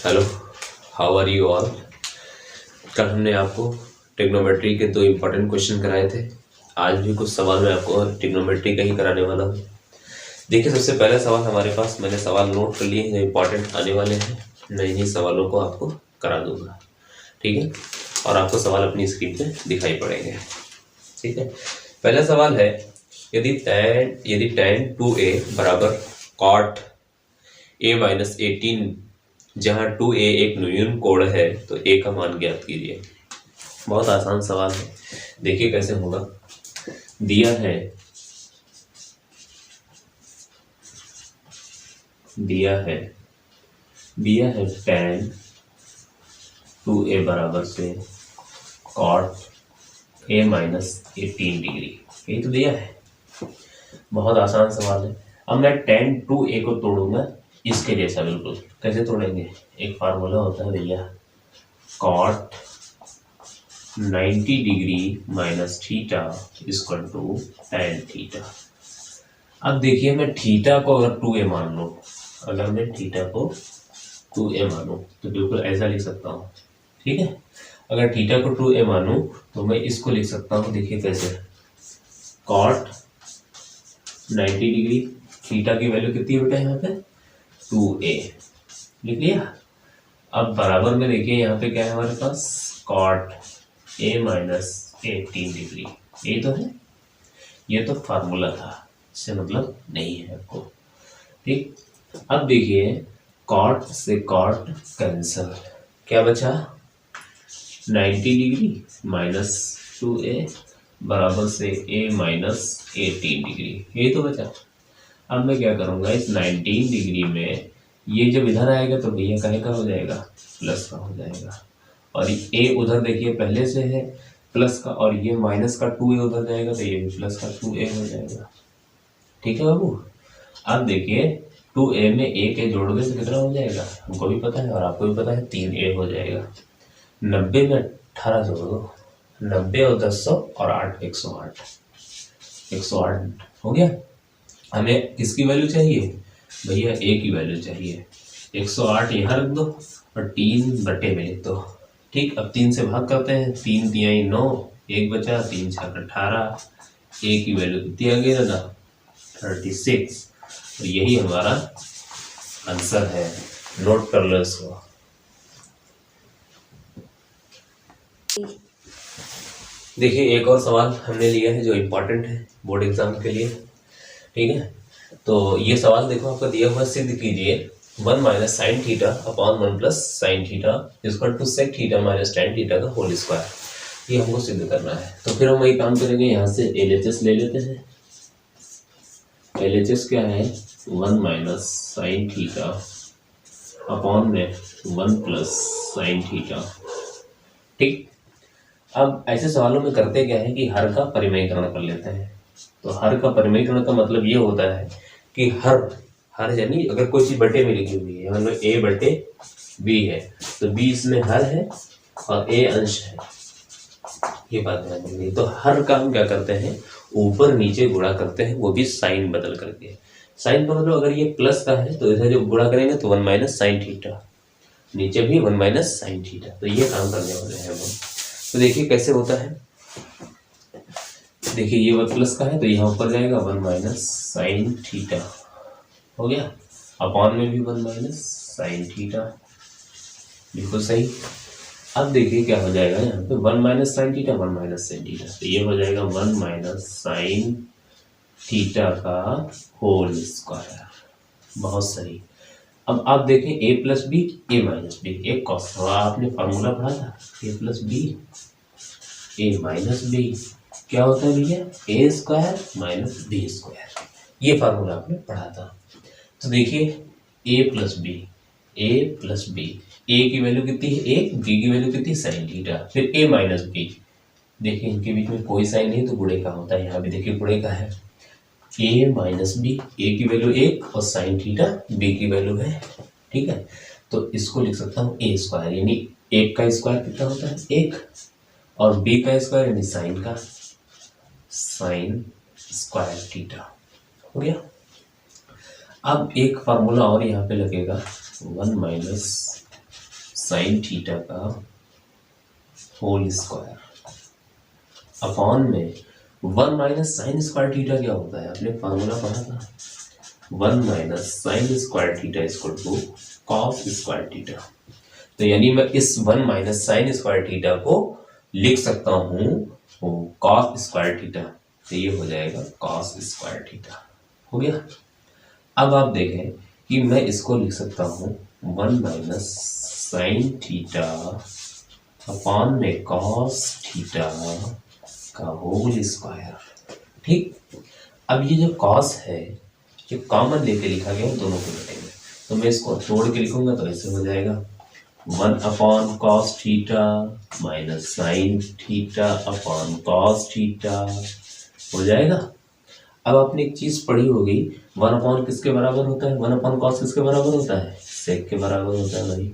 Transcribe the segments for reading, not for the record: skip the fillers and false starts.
Hello, how are you all. कल हमने आपको ट्रिग्नोमेट्री के 2 इम्पोर्टेंट क्वेश्चन कराए थे। आज भी कुछ सवाल मैं आपको ट्रिग्नोमेट्री का ही कराने वाला हूँ। देखिए, सबसे पहला सवाल हमारे पास, मैंने सवाल नोट कर लिए हैं जो इम्पोर्टेंट आने वाले हैं। मैं इन्हीं सवालों को आपको करा दूंगा, ठीक है। और आपको सवाल अपनी स्क्रीन पे दिखाई पड़ेंगे, ठीक है। पहला सवाल है, यदि tan 2a बराबर cot a माइनस 18, जहाँ 2a एक न्यूनतम कोण है, तो a का मान ज्ञात कीजिए। बहुत आसान सवाल है, देखिए कैसे होगा। दिया है tan 2a बराबर से cot a माइनस 18 डिग्री, यही तो दिया है। बहुत आसान सवाल है। अब मैं tan 2a को तोड़ूंगा इसके जैसा, बिल्कुल। कैसे तोड़ेंगे? एक फार्मूला होता है भैया, cot 90 degree minus theta equal to tan theta. अब देखिए, मैं थीटा को अगर 2a मान लूँ, अगर मैं थीटा को 2a मानूँ तो बिल्कुल ऐसा लिख सकता हूँ, ठीक है। अगर थीटा को 2a मानूँ तो मैं इसको लिख सकता हूँ, देखिए कैसे। cot 90 डिग्री, थीटा की वैल्यू कितनी बेटा यहाँ पे 2a, लिख लिया। अब बराबर में देखिए यहाँ पे क्या है हमारे पास, cot a माइनस 18 डिग्री, ये तो है। ये तो फार्मूला था, इससे मतलब नहीं है आपको, ठीक। अब देखिए, cot से cot कैंसल, क्या बचा 90 डिग्री माइनस 2a बराबर से a माइनस 18 डिग्री, ये तो बचा। अब मैं क्या करूँगा, इस 19 डिग्री में ये जब इधर आएगा तो भैया कहे का हो जाएगा, प्लस का हो जाएगा। और a उधर देखिए पहले से है प्लस का, और ये माइनस का 2a उधर जाएगा तो ये भी प्लस का 2a हो जाएगा, ठीक है बाबू। अब देखिए 2a में a के जोड़ दे तो कितना हो जाएगा, हमको भी पता है और आपको भी पता है, 3a हो जाएगा। 90 में 18 जोड़ दो, 90 और 10 100 और 8 108, 108 हो गया। हमें किसकी वैल्यू चाहिए भैया, a की वैल्यू चाहिए। 108 यहाँ रख दो और 3 बटे में लिख दो, ठीक। अब 3 से भाग करते हैं, 3 तिहाई 9, 1 बचा, 3 छक 18, a की वैल्यू कितनी आ गई दादा 36। तो यही हमारा आंसर है, नोट कर लो इसको। देखिए, एक और सवाल हमने लिया है जो इम्पोर्टेंट है बोर्ड एग्जाम के लिए, ठीक है। तो ये सवाल देखो आपका दिया हुआ, सिद्ध कीजिए 1 minus sine theta upon 1 plus sine theta equal to sec theta minus tan theta का होल स्क्वायर। ये हमको सिद्ध करना है। तो फिर हम वही काम करेंगे, यहाँ से LHS ले लेते हैं। LHS क्या है, 1 माइनस साइन थीटा अपॉन में 1 प्लस साइन थीटा, ठीक। अब ऐसे सवालों में करते क्या है कि हर का परिमेयकरण कर लेते हैं। तो हर का परिमेयकरण का मतलब ये होता है कि हर यानी अगर कोई चीज बटे में लिखी हुई है, मतलब a बटे b है तो b इसमें हर है और a अंश है, ये बात ध्यान रखिए। तो हर का हम क्या करते हैं, ऊपर नीचे गुणा करते हैं, वो भी साइन बदल करके। साइन का मतलब अगर ये प्लस का है तो इधर जो गुणा करेंगे तो 1 माइनस साइन थीटा, नीचे भी 1 माइनस साइन थीटा। तो ये काम करने वाले हैं हम। तो देखिए कैसे होता है, देखिए ये 1 प्लस का है तो यहाँ ऊपर जाएगा 1 माइनस साइन थीटा, हो गया। अपॉन में भी 1 माइनस साइन थीटा, बिल्कुल सही। अब देखिए क्या हो जाएगा, यहाँ पे 1 minus sine theta 1 minus sine theta, तो ये हो जाएगा 1 माइनस साइन थीटा का होल स्क्वायर, बहुत सही। अब आप देखें a plus B A minus B, एक कॉस आपने फार्मूला पढ़ा था, a plus B A minus B क्या होता है भैया, A square minus B square, ये फार्मूला आपने पढ़ा था। तो देखिए a प्लस बी, ए की वैल्यू कितनी है 1, बी की वैल्यू कितनी साइन थीटा, फिर a माइनस बी, देखिए इनके बीच में कोई साइन नहीं तो गुणे का होता है, यहाँ भी देखिए गुणे का है। a माइनस बी, ए की वैल्यू 1 और साइन थीटा b की वैल्यू है, ठीक है। तो इसको लिख सकता हूँ a स्क्वायर, यानी 1 का स्क्वायर कितना होता है 1, और b का स्क्वायर यानी साइन का साइन स्क्वायर थीटा, हो गया। अब एक फार्मूला और यहाँ पे लगेगा 1 माइनस साइन थीटा का होल स्क्वायर अपॉन में 1 माइनस साइन स्क्वायर थीटा क्या होता है, आपने फार्मूला पढ़ा था, 1 minus sine square theta equal to cos square theta. तो यानी मैं इस 1 माइनस साइन स्क्वायर थीटा को लिख सकता हूँ कॉस स्क्वायर थीटा, तो ये हो जाएगा कॉस स्क्वायर थीटा। हो गया। अब आप देखें कि मैं इसको लिख सकता हूँ 1 माइनस साइन थीटा अपॉन में कॉस थीटा का होल स्क्वायर। ठीक। अब ये जो कॉस है जो कॉमन लेके लिखा गया है दोनों के बेटे में, तो मैं इसको तोड़ के लिखूंगा तो ऐसे हो जाएगा 1 upon cos theta minus sine theta upon cos theta हो जाएगा। अब आपने एक चीज पढ़ी होगी, 1 अपॉन किसके बराबर होता है, 1 अपॉन कॉस किसके बराबर होता है, सेक के बराबर होता है भाई।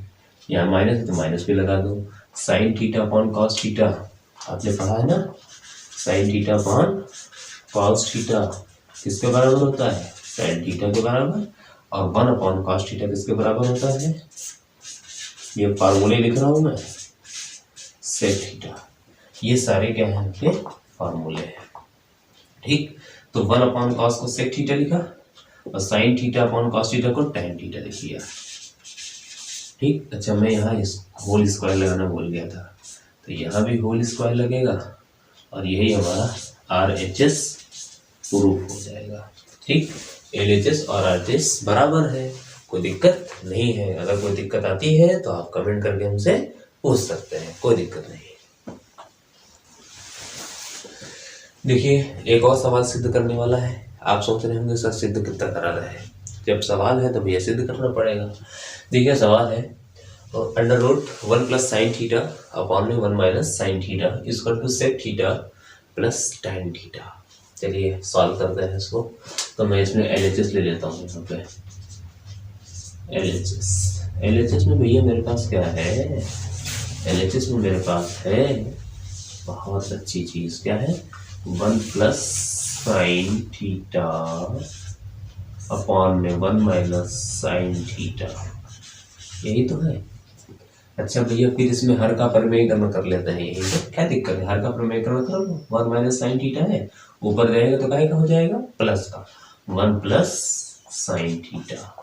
यहाँ माइनस है तो माइनस भी लगा दो। Sign theta upon cos theta आपने पढ़ा है ना, sign theta upon cos theta किसके बराबर होता है, साइन थीटा के बराबर। और 1 अपॉन कॉस थीटा किसके बराबर होता है, ये फार्मूले लिख रहा हूं मैं, सेक थीटा। ये सारे क्या है आपके फार्मूले हैं। ठीक। तो 1 अपॉन कॉस को सेक थीटा लिखा और sign theta upon cos theta को टैन थीटा लिख लिया। ठीक। अच्छा, मैं यहाँ इस होल स्क्वायर लगाना भूल गया था, तो यहाँ भी होल स्क्वायर लगेगा और यही हमारा RHS प्रूफ हो जाएगा। ठीक। LHS और RHS बराबर है, कोई दिक्कत नहीं है। अगर कोई दिक्कत आती है तो आप कमेंट करके हमसे पूछ सकते हैं, कोई दिक्कत नहीं। देखिए, एक और सवाल सिद्ध करने वाला है। आप सोच रहे होंगे सर सिद्ध कितना करा रहे हैं, जब सवाल है तो भैया सिद्ध करना पड़ेगा। देखिए सवाल है under root 1 plus sine theta upon में 1 minus sine theta equal to sec theta plus tan theta. चलिए सॉल्व करते हैं इसको। तो मैं इसमें LHS ले लेता हूँ यहाँ पे। LHS में भैया मेरे पास क्या है, LHS में मेरे पास है बहुत अच्छी चीज, क्या है, 1 प्लस साइन थीटा अपॉन में 1 माइनस साइन थीटा, यही तो है। अच्छा भैया फिर इसमें हर का परिमेयकरण कर लेते हैं, यही तो, क्या दिक्कत है, हर का परिमेयकरण कर लो। 1 माइनस साइन थीटा है, ऊपर जाएगा तो क्या हो जाएगा, प्लस का 1 प्लस साइन थीटा,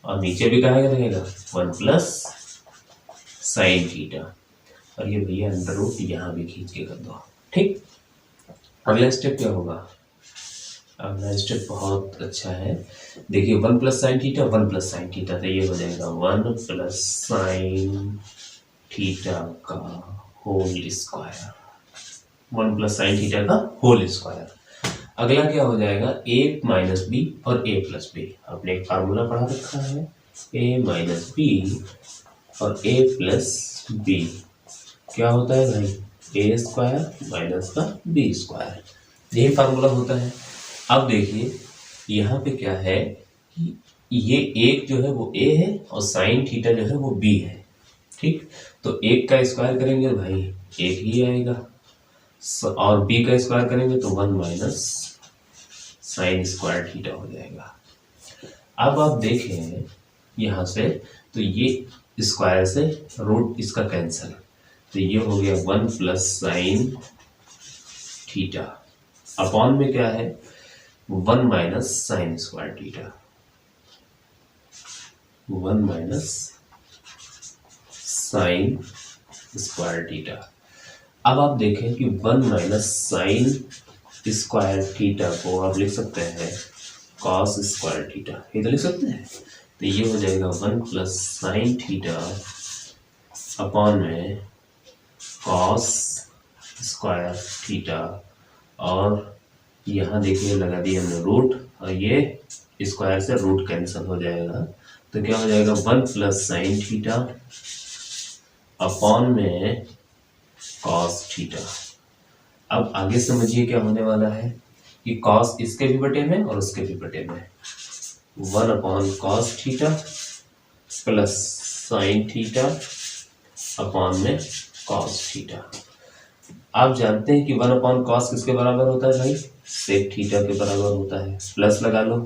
और नीचे भी कहा रहेगा 1 प्लस साइन थीटा। और ये भैया अंडर रूट यहाँ भी खींच के कर दो। ठीक। अगला स्टेप क्या होगा, अगला स्टेप बहुत अच्छा है। देखिए 1 plus sine theta 1 plus sine theta, तो ये हो जाएगा 1 प्लस साइन थीटा का whole square, 1 plus sine theta का होल स्क्वायर। अगला क्या हो जाएगा, a माइनस बी और a प्लस बी। आपने एक फार्मूला पढ़ा रखा है, a माइनस बी और a प्लस बी क्या होता है भाई, a स्क्वायर माइनस का b स्क्वायर, यही फार्मूला होता है। अब देखिए यहाँ पे क्या है कि ये एक जो है वो a है और साइन थीटा जो है वो b है। ठीक। तो एक का स्क्वायर करेंगे भाई एक ही आएगा, और b का स्क्वायर करेंगे तो 1 माइनस साइन स्क्वायर थीटा हो जाएगा। अब आप देखें यहाँ से, तो ये स्क्वायर से रूट इसका कैंसिल, तो ये हो गया 1 प्लस साइन थीटा अपॉन में क्या है 1 minus sine square theta, 1 minus sine square theta. अब आप देखें कि 1 माइनस साइन स्क्वायर थीटा को आप लिख सकते हैं कॉस स्क्वायर थीटा, ये तो लिख सकते हैं। तो ये हो जाएगा 1 प्लस साइन थीटा अपॉन में कॉस स्क्वायर थीटा, और यहाँ देखिए लगा दिया हमने रूट, और ये स्क्वायर से रूट कैंसिल हो जाएगा, तो क्या हो जाएगा 1 प्लस साइन थीटा अपॉन में कॉस थीटा। अब आगे समझिए क्या होने वाला है कि कॉस इसके भी बटे में और उसके भी बटे में, 1 upon cos theta plus sine theta upon में कॉस थीटा। आप जानते हैं कि 1 अपॉन कॉस किसके बराबर होता है भाई, सेक थीटा के बराबर होता है। प्लस लगा लो,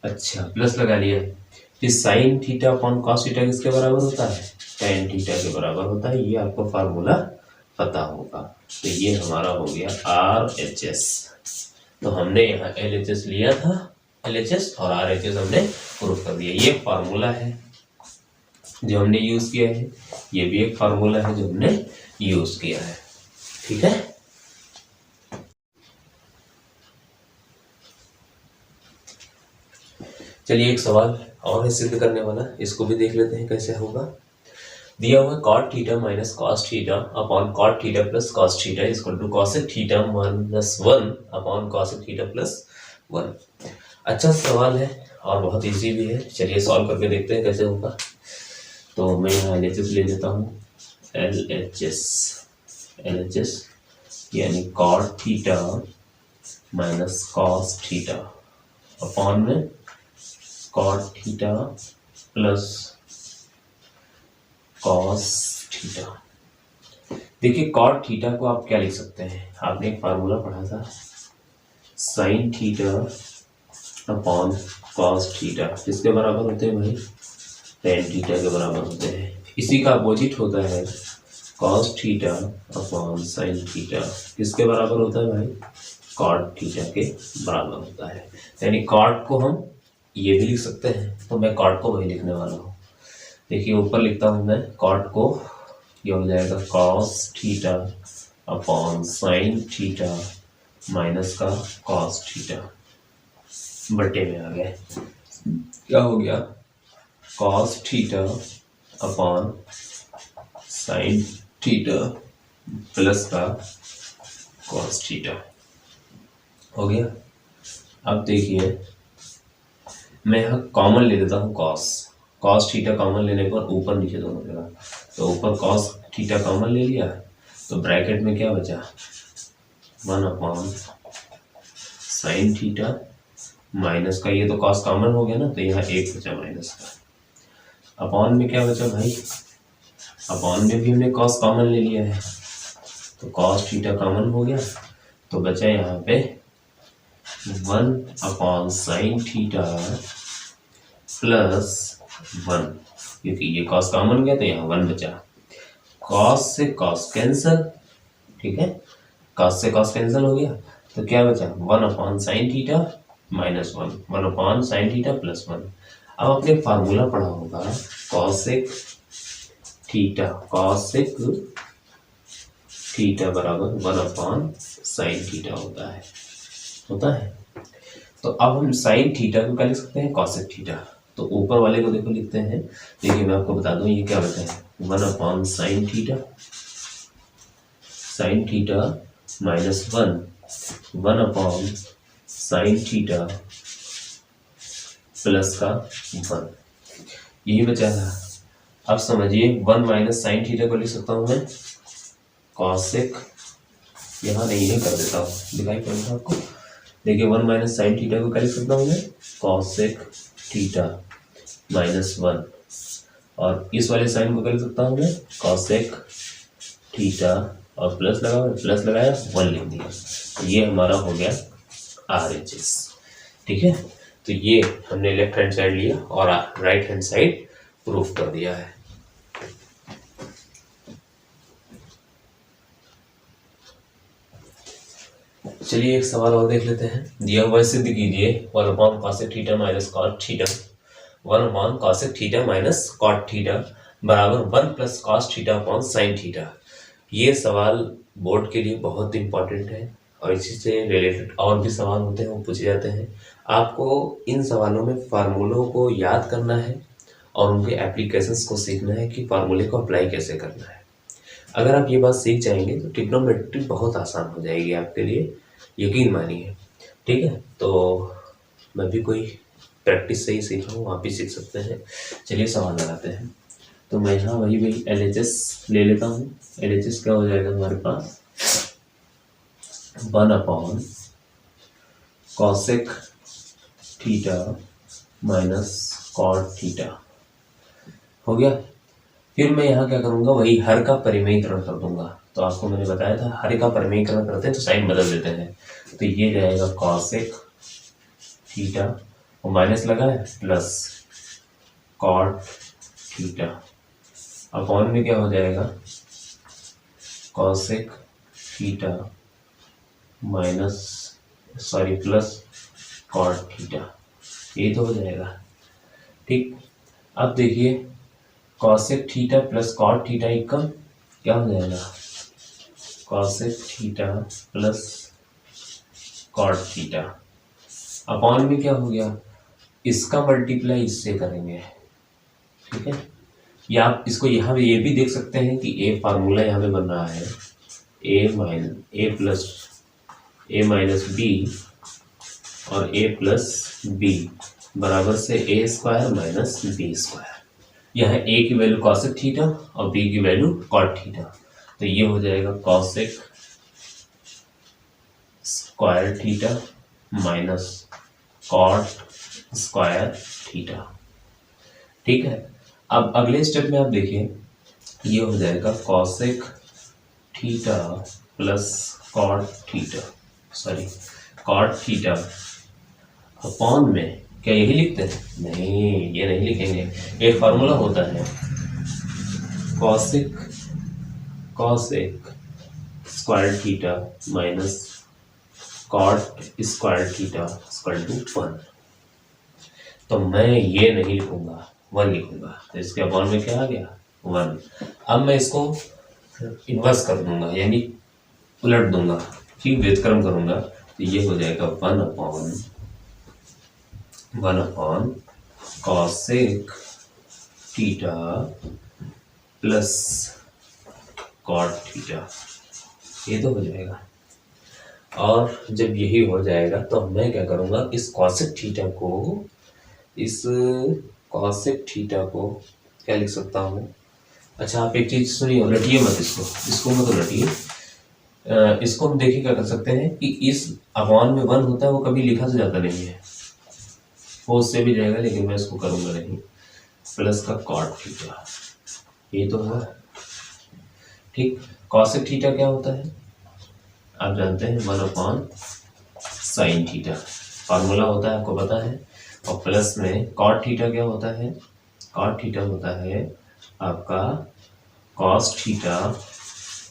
अच्छा प्लस लगा लिया, इस sign theta upon cos theta किसके बराबर होता है? टेन थीटा के बराबर होता है। ये आपको फार्मूला पता होगा। तो ये हमारा हो गया RHS। तो हमने यहाँ LHS लिया था, LHS और RHS हमने प्रूफ कर दिया। ये फार्मूला है जो हमने यूज किया है, ये भी एक फार्मूला है जो हमने यूज किया है। ठीक है, चलिए एक सवाल और है सिद्ध करने वाला, इसको भी देख लेते हैं कैसे होगा। दिया हुआ cot theta minus cos theta upon cot theta plus cos theta is equal to cosec theta minus 1 upon cosec theta plus 1। अच्छा सवाल है और बहुत इजी भी है। चलिए सॉल्व करके देखते हैं कैसे होगा। तो मैं यहाँ LHS ले लेता हूँ, LHS यानी cot theta minus cos theta upon में cot theta plus cos theta. देखिए cot थीटा को आप क्या लिख सकते हैं, आपने एक फार्मूला पढ़ा था, sign theta upon cos theta किसके बराबर होते हैं भाई? टेन थीटा के बराबर होते हैं। इसी का अपोजिट होता है cos theta upon sine theta किसके बराबर होता है भाई? cot थीटा के बराबर होता है। यानी cot को हम ये भी लिख सकते हैं, तो मैं cot को वही लिखने वाला हूँ। देखिए ऊपर लिखता हूँ मैं cot को, ये हो जाएगा cos theta upon sine theta minus का cos थीटा बटे में आ गया। क्या हो गया? cos theta upon sine theta plus का cos थीटा हो गया। अब देखिए मैं यहाँ कॉमन ले लेता हूँ cos थीटा कॉमन लेने पर ऊपर नीचे दोनों जगह, तो ऊपर cos थीटा कॉमन ले लिया तो ब्रैकेट में क्या बचा? 1 अपॉन साइन थीटा माइनस का, ये तो cos कॉमन हो गया ना, तो यहाँ एक बचा माइनस का। अपॉन में क्या बचा भाई? अपॉन में भी हमने cos कॉमन ले लिया है, तो cos थीटा कॉमन हो गया, तो बचा यहाँ पे 1 अपॉन साइन थीटा प्लस 1, क्योंकि ये cos कॉमन गया तो यहाँ 1 बचा। cos से cos कैंसल, ठीक है, cos से cos कैंसल हो गया, तो क्या बचा? 1 upon sine theta minus 1 upon sine theta plus 1। अब आपने फार्मूला पढ़ा होगा cosec थीटा बराबर 1 अपॉन साइन थीटा होता है। तो अब हम साइन थीटा को क्या लिख सकते हैं? cosec theta. तो ऊपर वाले को देखो लिखते हैं, देखिए मैं आपको बता दूं ये क्या बचा है, 1 upon sine theta minus 1 upon sine theta plus का 1, यही बचा था। अब समझिए 1 माइनस साइन थीटा को लिख सकता हूँ मैं cosec, यहाँ नहीं है कर देता हूँ, दिखाई पड़ेगा आपको। देखिए 1 माइनस साइन थीटा को क्या लिख सकता हूँ मैं? cosec थीटा माइनस 1, और इस वाले साइन को क्या लिख सकता हूँ मैं? cosec थीटा और प्लस लगाया 1 लिख दिया। तो ये हमारा हो गया RHS। ठीक है, तो ये हमने लेफ्ट हैंड साइड लिया और राइट हैंड साइड प्रूफ कर दिया है। चलिए एक सवाल और देख लेते हैं। दिया हुआ सिद्ध कीजिए 1 upon cosec theta minus cot theta 1 upon cosec theta minus cot theta बराबर 1 plus cos theta upon sine theta. ये सवाल बोर्ड के लिए बहुत इंपॉर्टेंट है और इसी से रिलेटेड और भी सवाल होते हैं वो पूछे जाते हैं। आपको इन सवालों में फार्मूलों को याद करना है और उनके एप्लीकेशंस को सीखना है कि फार्मूले को अप्लाई कैसे करना है। अगर आप ये बात सीख जाएंगे तो ट्रिग्नोमेट्री बहुत आसान हो जाएगी आपके लिए, यकीन मानिए। ठीक है, तो मैं भी कोई प्रैक्टिस से ही सीख रहा हूँ, आप भी सीख सकते हैं। चलिए सवाल लगाते हैं। तो मैं यहाँ वही LHS ले लेता हूँ। LHS क्या हो जाएगा हमारे पास? 1 upon cosec theta minus cot theta हो गया। फिर मैं यहाँ क्या करूँगा, वही हर का परिमेयीकरण कर दूंगा। तो आपको मैंने बताया था हर का परिमेयीकरण करते हैं तो साइन बदल देते हैं। तो ये जाएगा cosec थीटा और माइनस लगा है प्लस कॉट थीटा अपॉन में क्या हो जाएगा cosec theta minus plus cot theta, ये तो हो जाएगा। ठीक, अब देखिए cosec theta plus cot theta equal क्या हो जाएगा cosec theta plus cot theta upon में क्या हो गया इसका मल्टीप्लाई इससे करेंगे। ठीक है, या आप इसको यहाँ पे ये भी देख सकते हैं कि ए फार्मूला यहाँ पे बन रहा है ए माइनस बी और ए प्लस बी बराबर से A square minus B square. यह ए की वैल्यू कॉसेक थीटा और बी की वैल्यू कॉट थीटा, तो ये हो जाएगा cosec square theta minus cot square theta. ठीक है, अब अगले स्टेप में आप देखिए ये हो जाएगा cosec theta plus cot theta upon में क्या यही लिखते हैं? नहीं, ये नहीं लिखेंगे। एक फार्मूला होता है cosec square theta minus cot square theta equal to 1। तो मैं ये नहीं लिखूंगा, 1 लिखूंगा, तो इसके अपॉन में क्या आ गया 1। अब मैं इसको इन्वर्स कर दूंगा यानी उलट दूंगा, ठीक, व्युत्क्रम करूंगा, तो ये हो जाएगा 1 upon cosec theta plus cot theta, ये तो हो जाएगा। और जब यही हो जाएगा तो मैं क्या करूंगा इस कॉसेक थीटा को क्या लिख सकता हूँ? अच्छा, आप एक चीज सुनिए, उलटिए मत इसको मत उलटिए। इसको हम देखिए क्या कर सकते हैं कि इस अपॉन में 1 होता है वो कभी लिखा तो जाता नहीं है, वो उससे भी जाएगा, लेकिन मैं इसको करूंगा नहीं, प्लस का कॉट थीटा, ये तो है। ठीक, कॉसेक थीटा क्या होता है आप जानते हैं 1 अपॉन साइन थीटा फार्मूला होता है, आपको पता है। और प्लस में कॉट थीटा क्या होता है? कॉट थीटा होता है आपका कॉस थीटा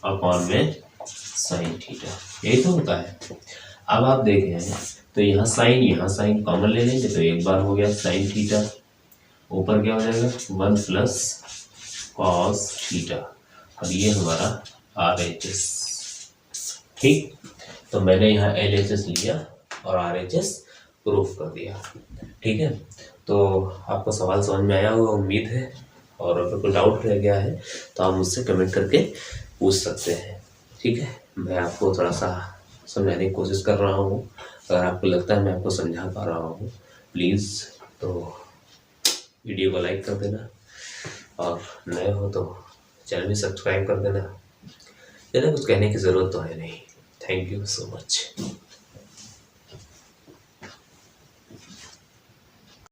अपॉन में साइन थीटा, यही तो होता है। अब आप देखें तो यहाँ साइन कॉमन ले लेंगे तो एक बार हो गया साइन थीटा, ऊपर क्या हो जाएगा 1 प्लस कॉस थीटा, और ये हमारा RHS। ठीक, तो मैंने यहाँ LHS लिया और RHS प्रूफ कर दिया। ठीक है, तो आपको सवाल समझ में आया होगा उम्मीद है, और अगर कोई डाउट रह गया है तो आप मुझसे कमेंट करके पूछ सकते हैं। ठीक है, मैं आपको थोड़ा सा समझाने की कोशिश कर रहा हूँ, अगर आपको लगता है मैं आपको समझा पा रहा हूँ प्लीज़ तो वीडियो को लाइक कर देना, और नए हो तो चैनल भी सब्सक्राइब कर देना। ज़्यादा कुछ कहने की ज़रूरत तो है नहीं। Thank you so much.